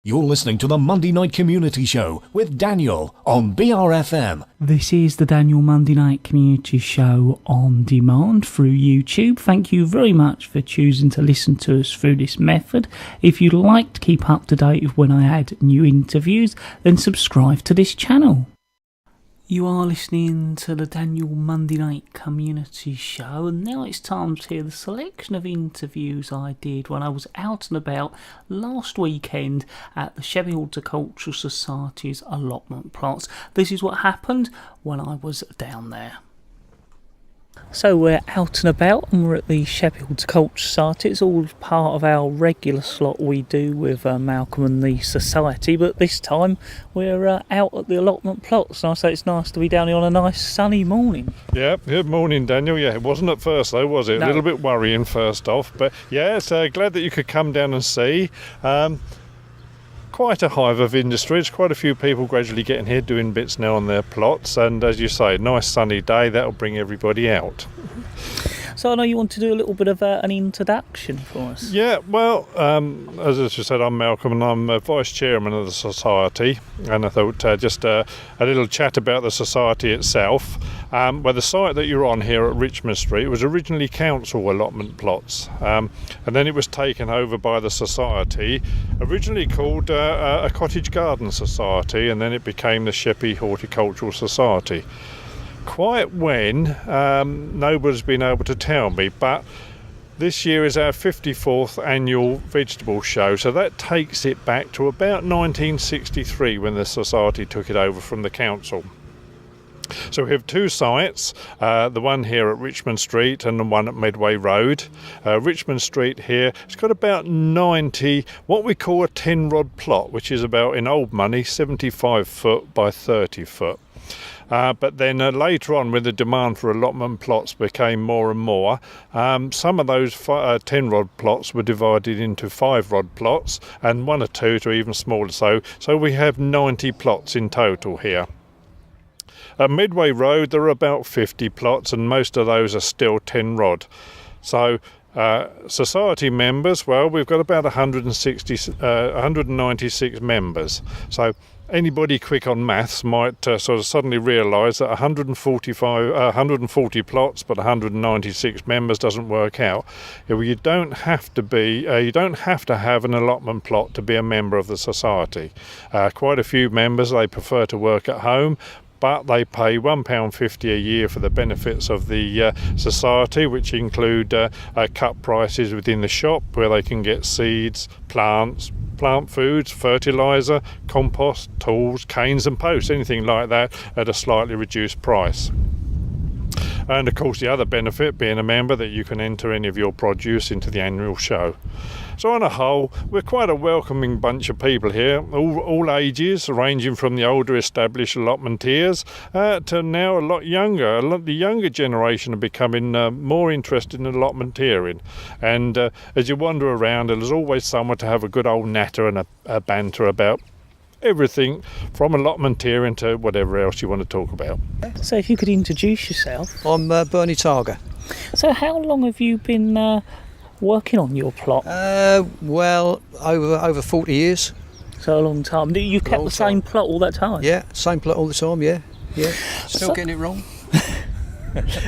You're listening to the Monday Night Community Show with Daniel on BRFM. This is the Daniel Monday Night Community Show on demand through YouTube. Thank you very much for choosing to listen to us through this method. If you'd like to keep up to date with when I add new interviews, then subscribe to this channel. You are listening to the Daniel Monday Night Community Show, and now it's time to hear the selection of interviews I did when I was out and about last weekend at the Sheppey Horticultural Society's allotment plots. This is what happened when I was down there. So we're out and about and we're at the Sheppey Horticultural Society. It's all part of our regular slot we do with Malcolm and the Society, but this time we're out at the allotment plots, and I say it's nice to be down here on a nice sunny morning. Yeah, good morning, Daniel. Yeah, it wasn't at first though, was it? No. A little bit worrying first off, but yeah, so glad that you could come down and see. Quite a hive of industry. It's quite a few people gradually getting here doing bits now on their plots, and as you say, nice sunny day, that'll bring everybody out. So I know you want to do a little bit of an introduction for us. Yeah, well, as you said, I'm Malcolm and I'm Vice Chairman of the Society, and I thought just a little chat about the Society itself. Well, the site that you're on here at Richmond Street was originally council allotment plots, and then it was taken over by the Society, originally called a Cottage Garden Society, and then it became the Sheppey Horticultural Society. Quite when, nobody's been able to tell me, but this year is our 54th annual vegetable show, so that takes it back to about 1963 when the Society took it over from the council. So we have two sites, the one here at Richmond Street and the one at Medway Road. Richmond Street here, it's got about 90, what we call a 10-rod plot, which is about, in old money, 75 foot by 30 foot. But then later on, when the demand for allotment plots became more and more, some of those 10-rod plots were divided into 5-rod plots, and one or two to even smaller. So we have 90 plots in total here. At Medway Road, there are about 50 plots, and most of those are still 10-rod. So Society members, well, we've got about 196 members. So anybody quick on maths might sort of suddenly realise that 140 plots but 196 members doesn't work out. You don't have to have an allotment plot to be a member of the Society. Quite a few members, they prefer to work at home, but they pay £1.50 a year for the benefits of the Society, which include cut prices within the shop where they can get seeds, plant foods, fertiliser, compost, tools, canes and posts, anything like that at a slightly reduced price. And of course the other benefit, being a member, that you can enter any of your produce into the annual show. So on a whole, we're quite a welcoming bunch of people here, all ages, ranging from the older established allotmenteers to now a lot younger. The younger generation are becoming more interested in allotmenteering. And as you wander around, there's always someone to have a good old natter and a banter about everything from allotmenteering to whatever else you want to talk about. So if you could introduce yourself. I'm Bernie Targer. So how long have you been working on your plot? Well, over 40 years. So a long time. You kept the same plot all that time? Yeah, same plot all the time, yeah. Still getting it wrong.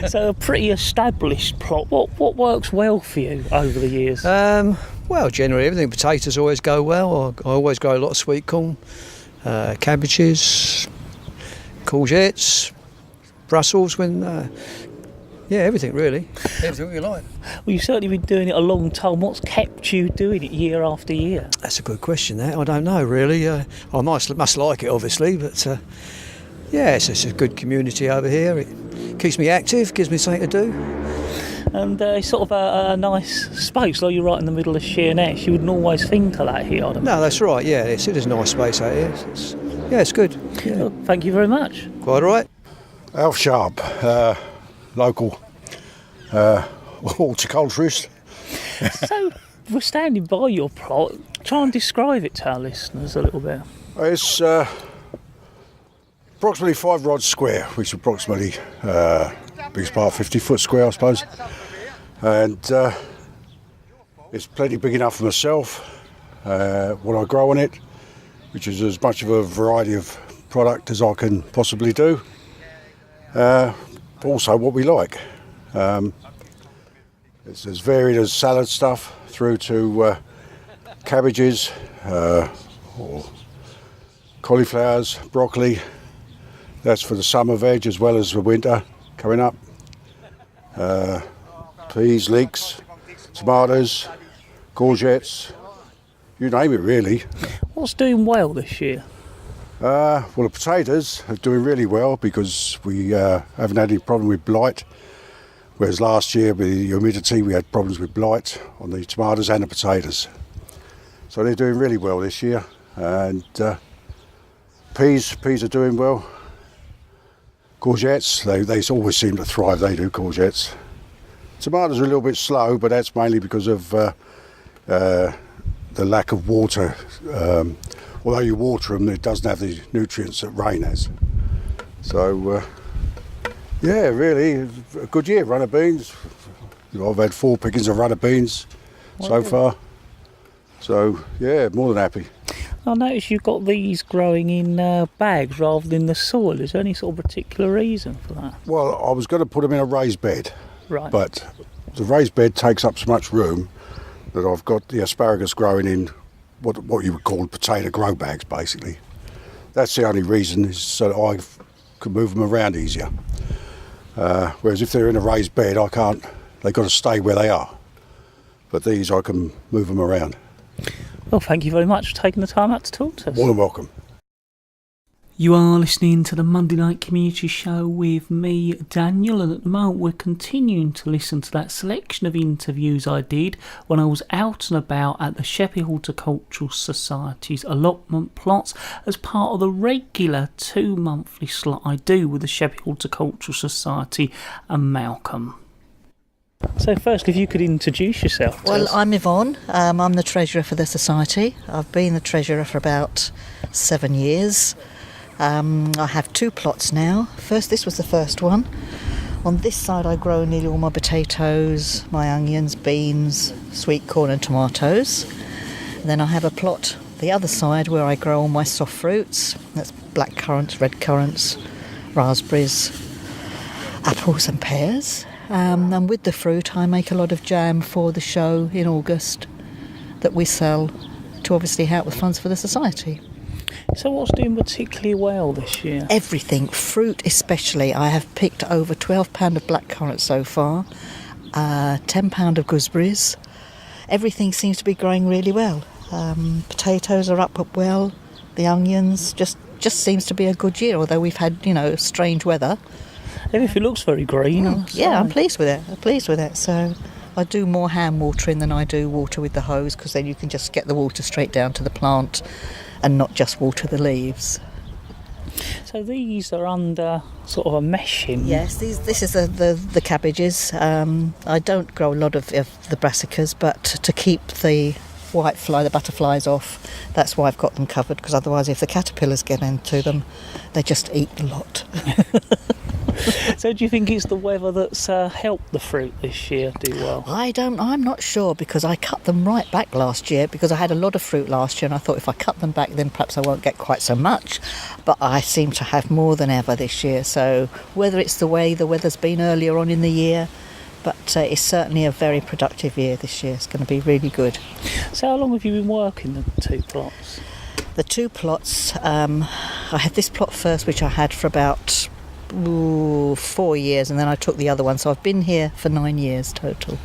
So a pretty established plot. What works well for you over the years? Well, generally everything. Potatoes always go well. I always grow a lot of sweet corn, cabbages, courgettes, Brussels, everything really. Everything we like. Well, you've certainly been doing it a long time. What's kept you doing it year after year? That's a good question, that. I don't know, really. I must like it, obviously, but it's a good community over here. It keeps me active, gives me something to do. And it's sort of a nice space, like you're right in the middle of Sheerness. You wouldn't always think of that here, I'd imagine. No, that's right, yeah. It is a nice space out here. It's good. Yeah. Well, thank you very much. Quite all right. Alf Sharp, local horticulturist. So, we're standing by your plot. Try and describe it to our listeners a little bit. It's approximately 5 rods square, which is approximately biggest part 50 foot square, I suppose. And it's plenty big enough for myself. What I grow on it, which is as much of a variety of product as I can possibly do. Also what we like. It's as varied as salad stuff through to cabbages, or cauliflowers, broccoli. That's for the summer veg as well as the winter coming up. Peas, leeks, tomatoes, courgettes, you name it really. What's doing well this year? Well, the potatoes are doing really well because we haven't had any problem with blight. Whereas last year with the humidity we had problems with blight on the tomatoes and the potatoes. So they're doing really well this year. And peas are doing well. Courgettes, they always seem to thrive, they do, courgettes. Tomatoes are a little bit slow, but that's mainly because of the lack of water. Although you water them, it doesn't have the nutrients that rain has. So, yeah, really, a good year. Runner beans. I've had 4 pickings of runner beans so far. So, yeah, more than happy. I notice you've got these growing in bags rather than the soil. Is there any sort of particular reason for that? Well, I was going to put them in a raised bed. Right. But the raised bed takes up so much room that I've got the asparagus growing in what you would call potato grow bags, basically. That's the only reason, is so that I can move them around easier. Whereas if they're in a raised bed, I can't. They've got to stay where they are. But these, I can move them around. Well, thank you very much for taking the time out to talk to us. More than welcome. You are listening to the Monday Night Community Show with me, Daniel, and at the moment we're continuing to listen to that selection of interviews I did when I was out and about at the Sheppey Horticultural Society's allotment plots as part of the regular 2 monthly slot I do with the Sheppey Horticultural Society and Malcolm. So firstly, if you could introduce yourself to Well, us. I'm Yvonne. I'm the treasurer for the society. I've been the treasurer for about 7 years. I have 2 plots now. This was the first one. On this side I grow nearly all my potatoes, my onions, beans, sweet corn and tomatoes. And then I have a plot the other side where I grow all my soft fruits. That's black currants, red currants, raspberries, apples and pears. And with the fruit I make a lot of jam for the show in August that we sell to obviously help with funds for the society. So what's doing particularly well this year? Everything, fruit especially. I have picked over £12 of black currants so far, £10 of gooseberries. Everything seems to be growing really well. Potatoes are up well. The onions just seems to be a good year, although we've had, strange weather. Everything looks very green. Yeah, I'm pleased with it. So I do more hand watering than I do water with the hose, because then you can just get the water straight down to the plant and not just water the leaves. So these are under sort of a meshing. Yes, this is the cabbages. I don't grow a lot of the brassicas, but to keep the the butterflies off, that's why I've got them covered, because otherwise if the caterpillars get into them, they just eat a lot. So do you think it's the weather that's helped the fruit this year do well? I'm not sure, because I cut them right back last year, because I had a lot of fruit last year and I thought if I cut them back then perhaps I won't get quite so much, but I seem to have more than ever this year. So whether it's the way the weather's been earlier on in the year, but it's certainly a very productive year this year. It's going to be really good. So how long have you been working the 2 plots? The 2 plots, I had this plot first, which I had for about 4 years, and then I took the other one, so I've been here for 9 years total.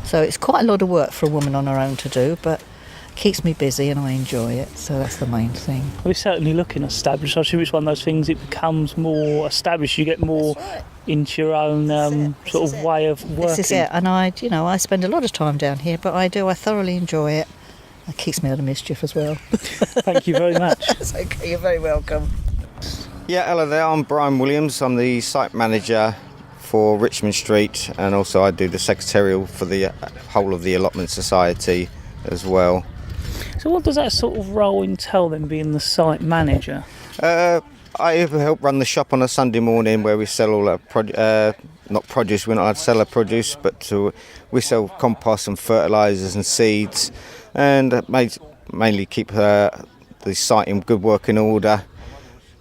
So it's quite a lot of work for a woman on her own to do, but keeps me busy and I enjoy it, so that's the main thing. We're certainly looking established. I assume it's one of those things, it becomes more established, you get more into your own sort of way of working. This is it, and I spend a lot of time down here, but I thoroughly enjoy it. It keeps me out of mischief as well. Thank you very much. That's okay, you're very welcome. Yeah, hello there, I'm Brian Williams. I'm the site manager for Richmond Street, and also I do the secretarial for the whole of the allotment society as well. So what does that sort of role entail then, being the site manager? I help run the shop on a Sunday morning where we sell all our not produce, we're not seller produce, but we sell compost and fertilisers and seeds, and mainly keep the the site in good working order.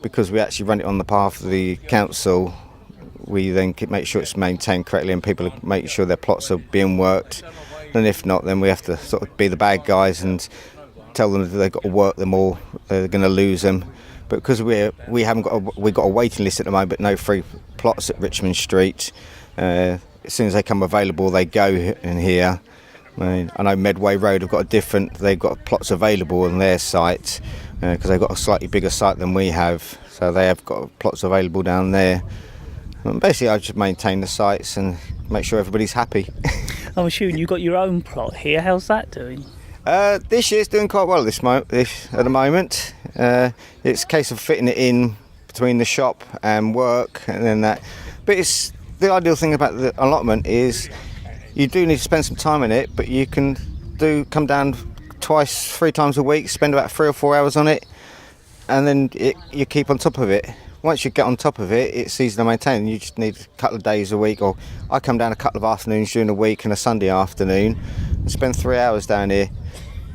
Because we actually run it on the behalf of the council, we then make sure it's maintained correctly and people make sure their plots are being worked. And if not, then we have to sort of be the bad guys and tell them that they've got to work them or they're going to lose them. But because we've got a waiting list at the moment, but no free plots at Richmond Street. As soon as they come available, they go in here. I know Medway Road they've got plots available on their site because they've got a slightly bigger site than we have, so they have got plots available down there. And basically, I just maintain the sites and make sure everybody's happy. I'm assuming you've got your own plot here. How's that doing? This year's doing quite well at the moment. It's a case of fitting it in between the shop and work and then that. But it's the ideal thing about the allotment is you do need to spend some time in it, but you can come down 2-3 times a week, spend about 3 or 4 hours on it, and then you keep on top of it. Once you get on top of it, it's easy to maintain. You just need a couple of days a week, or I come down a couple of afternoons during the week and a Sunday afternoon and spend 3 hours down here,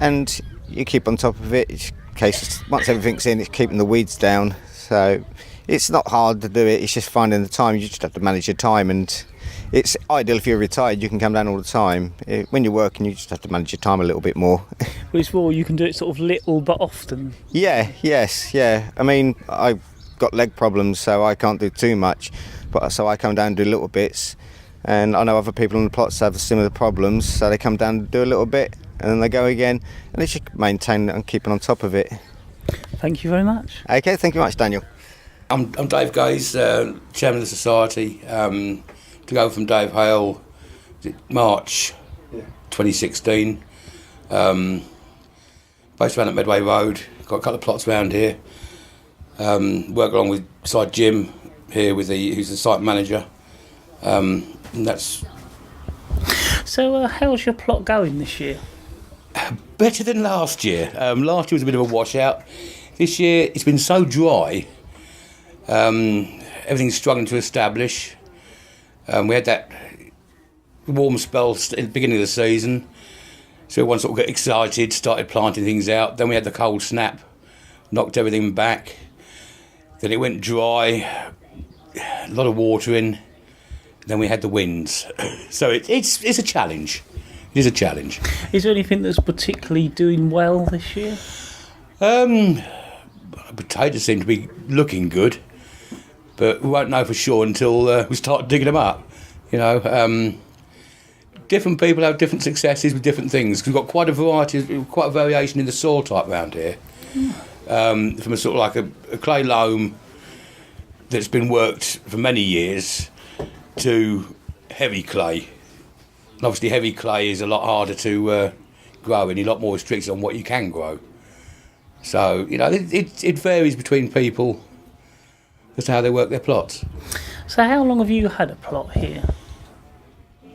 and you keep on top of it. In case once everything's in, it's keeping the weeds down. So it's not hard to do it. It's just finding the time. You just have to manage your time, and it's ideal if you're retired. You can come down all the time. When you're working, you just have to manage your time a little bit more. Well, it's more you can do it sort of little but often. Yeah. I mean, I've got leg problems, so I can't do too much. But so I come down and do little bits. And I know other people on the plots have similar problems, so they come down and do a little bit, and then they go again. And they should maintain and keeping on top of it. Thank you very much. Okay, thank you very much, Daniel. I'm Dave Gaze, Chairman of the Society. To go from Dave Hale, March 2016. Based around at Medway Road, got a couple of plots around here. Work along with side Jim here, who's the site manager. And that's. So, how's your plot going this year? Better than last year. Last year was a bit of a washout. This year it's been so dry. Everything's struggling to establish. We had that warm spell at the beginning of the season, so everyone sort of got excited, started planting things out. Then we had the cold snap, knocked everything back. Then it went dry, a lot of watering. Then we had the winds. So it's a challenge. It is a challenge. Is there anything that's particularly doing well this year? Potatoes seem to be looking good, but we won't know for sure until we start digging them up. You know, different people have different successes with different things. We've got quite a variation in the soil type around here. From a sort of like a clay loam that's been worked for many years to heavy clay. And obviously heavy clay is a lot harder to grow and you're a lot more restricted on what you can grow. So, you know, it varies between people as to how they work their plots. So how long have you had a plot here?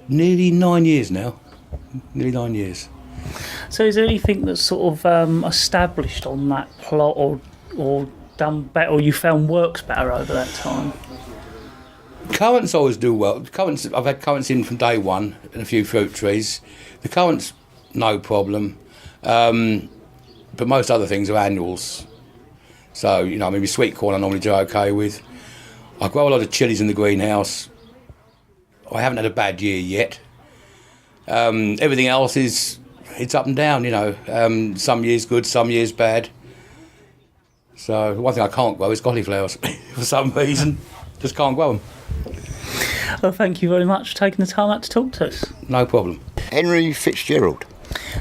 Nearly 9 years now. Nearly 9 years. So is there anything that's sort of established on that plot or done better, or you found works better over that time? Currants always do well. I've had currants in from day one and a few fruit trees. The currants, no problem. But most other things are annuals. So, you know, maybe sweet corn I normally do okay with. I grow a lot of chilies in the greenhouse. I haven't had a bad year yet. Everything else it's up and down, you know. Some years good, some years bad. So one thing I can't grow is cauliflowers for some reason. Just can't grow them. Well, thank you very much for taking the time out to talk to us. No problem. Henry Fitzgerald.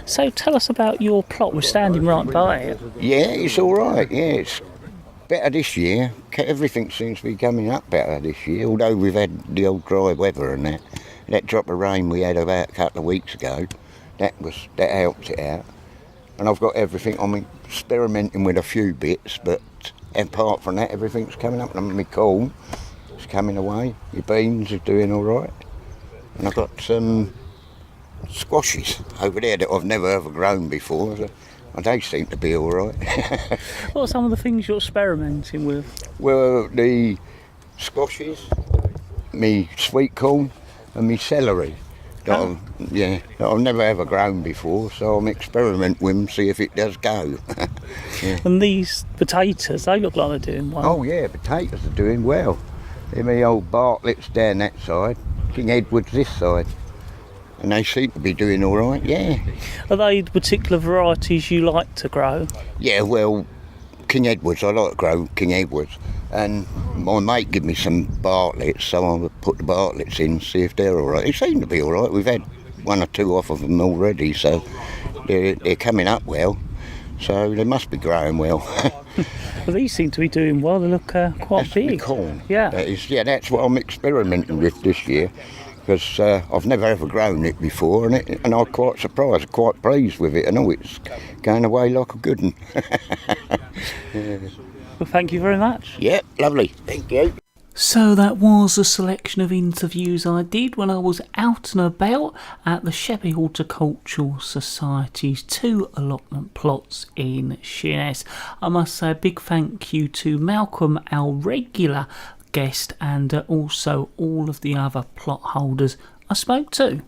So tell us about your plot. We're standing right by it. Yeah, it's all right. Yeah, it's better this year. Everything seems to be coming up better this year, although we've had the old dry weather and that. That drop of rain we had about a couple of weeks ago, that helped it out. And I've got everything. I'm experimenting with a few bits, but apart from that, everything's coming up. And my corn is coming away. My beans are doing all right. And I've got some squashes over there that I've never ever grown before. So they seem to be all right. What are some of the things you're experimenting with? Well, the squashes, me sweet corn, and me celery. That I've never ever grown before, so I'm experimenting with them, see if it does go. And these potatoes, they look like they're doing well. Oh yeah, potatoes are doing well. Them old Bartlett's down that side, King Edward's this side. And they seem to be doing all right, yeah. Are they the particular varieties you like to grow? Yeah, well, King Edward's, I like to grow King Edward's. And my mate gave me some Bartletts, so I would put the Bartletts in, see if they're all right. They seem to be all right. We've had 1 or 2 off of them already, so they're coming up well. So they must be growing well. Well, these seem to be doing well. They look quite That's big. the corn. Yeah. That's what I'm experimenting with this year. Because I've never ever grown it before, and I'm quite surprised, quite pleased with it. I know it's going away like a good one. Well, thank you very much. Yeah, lovely. Thank you. So that was a selection of interviews I did when I was out and about at the Sheppey Horticultural Society's 2 allotment plots in Sheerness. I must say a big thank you to Malcolm, our regular guest, and also all of the other plot holders I spoke to.